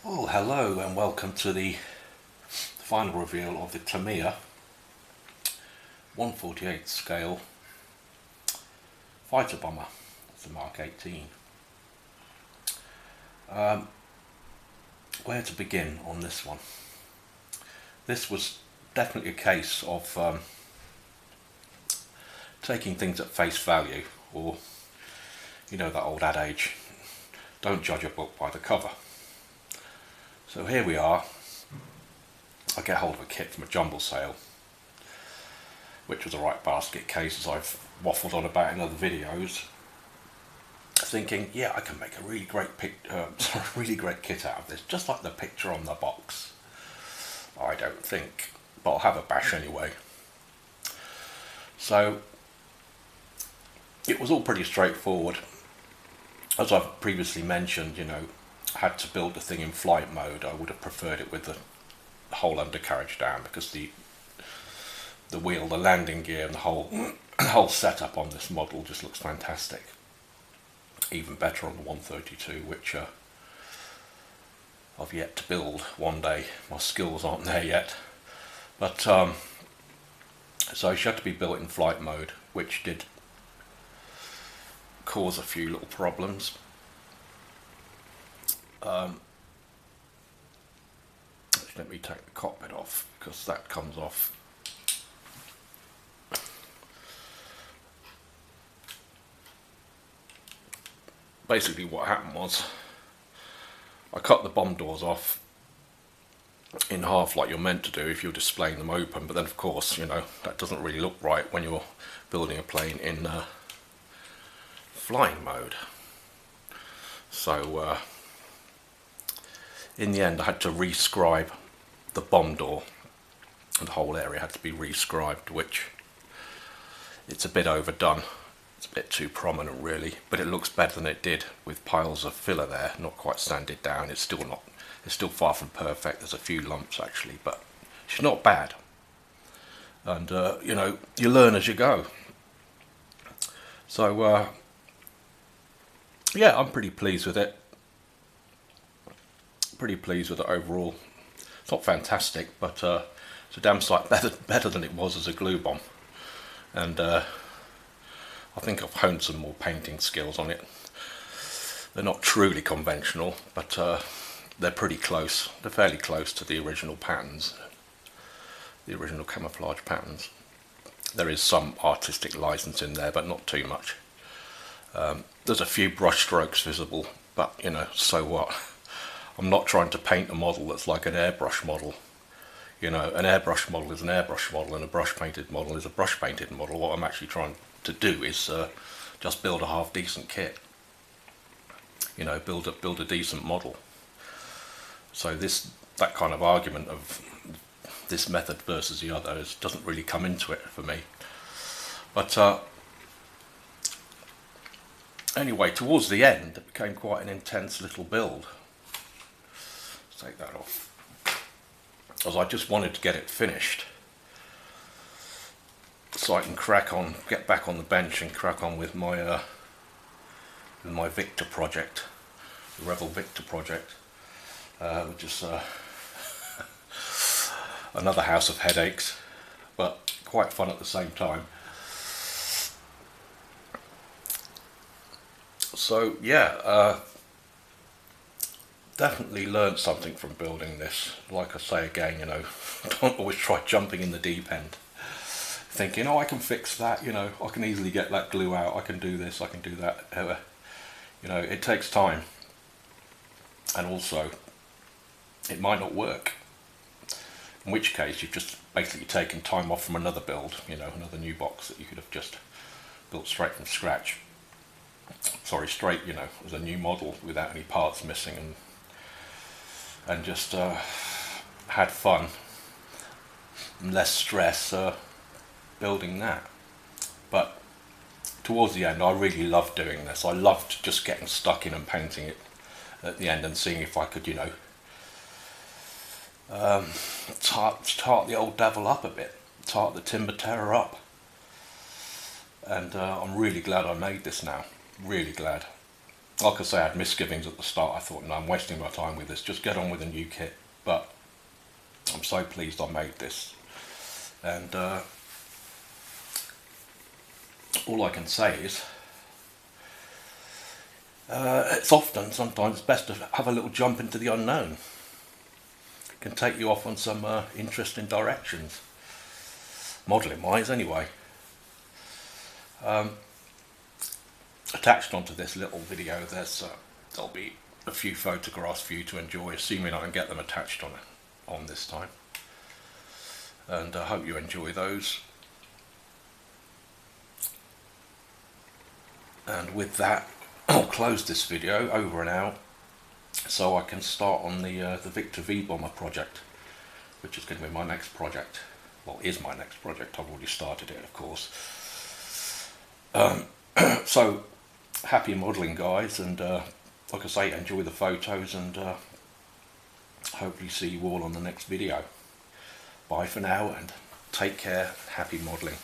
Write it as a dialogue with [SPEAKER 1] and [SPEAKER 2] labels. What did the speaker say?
[SPEAKER 1] Well, hello and welcome to the final reveal of the Tamiya 1/48 scale fighter bomber. It's the Mark 18. Where to begin on this one? This was definitely a case of taking things at face value, or you know that old adage, don't judge a book by the cover. So here we are. I get hold of a kit from a jumble sale, which was the right basket case, as I've waffled on about in other videos, thinking, yeah, I can make a really great really great kit out of this, just like the picture on the box. I don't think, but I'll have a bash anyway. So it was all pretty straightforward. As I've previously mentioned, had to build the thing in flight mode. I would have preferred it with the whole undercarriage down, because the wheel, the landing gear, and the whole setup on this model just looks fantastic. Even better on the 132, which I've yet to build one day. My skills aren't there yet. But so she had to be built in flight mode, which did cause a few little problems. Let me take the cockpit off, because that comes off. Basically what happened was, I cut the bomb doors off in half like you're meant to do if you're displaying them open, but then of course, that doesn't really look right when you're building a plane in flying mode. So in the end I had to rescribe the bomb door, and the whole area had to be rescribed, which it's a bit overdone. It's a bit too prominent really, but it looks better than it did with piles of filler there, not quite sanded down. It's still far from perfect. There's a few lumps actually, but it's not bad. And you learn as you go. So yeah, I'm pretty pleased with it. Pretty pleased with it overall. It's not fantastic, but it's a damn sight better than it was as a glue bomb. And I think I've honed some more painting skills on it. They're not truly conventional, but they're pretty close. They're fairly close to the original patterns, the original camouflage patterns. There is some artistic license in there, but not too much. There's a few brush strokes visible, but so what? I'm not trying to paint a model that's like an airbrush model. An airbrush model is an airbrush model, and a brush painted model is a brush painted model. What I'm actually trying to do is just build a half decent kit. Build a decent model. So that kind of argument of this method versus the other doesn't really come into it for me. But anyway, towards the end, it became quite an intense little build. Let's take that off, as I just wanted to get it finished, so I can get back on the bench and crack on with my Victor project, the Rebel Victor project, which is another house of headaches, but quite fun at the same time. So yeah, definitely learned something from building this. Like I say again, don't always try jumping in the deep end, thinking, oh, I can fix that, I can easily get that glue out, I can do this, I can do that. It takes time, and also it might not work, in which case you've just basically taken time off from another build, another new box that you could have just built straight from scratch. Sorry, straight, as a new model without any parts missing, and just had fun and less stress building that. But towards the end, I really loved doing this. I loved just getting stuck in and painting it at the end and seeing if I could, tart the old devil up a bit, tart the timber terror up. And I'm really glad I made this now. Really glad. like I say, I had misgivings at the start. I thought, no, I'm wasting my time with this, just get on with a new kit. But I'm so pleased I made this, and all I can say is it's sometimes best to have a little jump into the unknown. It can take you off on some interesting directions, modelling wise anyway. Attached onto this little video there'll be a few photographs for you to enjoy, assuming I can get them attached on this time, and I hope you enjoy those. And with that, I'll close this video, over and out, so I can start on the Victor V Bomber project, which is going to be my next project. Well, is my next project. I've already started it, of course. So happy modelling, guys, and like I say, enjoy the photos, and hopefully see you all on the next video. Bye for now, and take care. Happy modelling.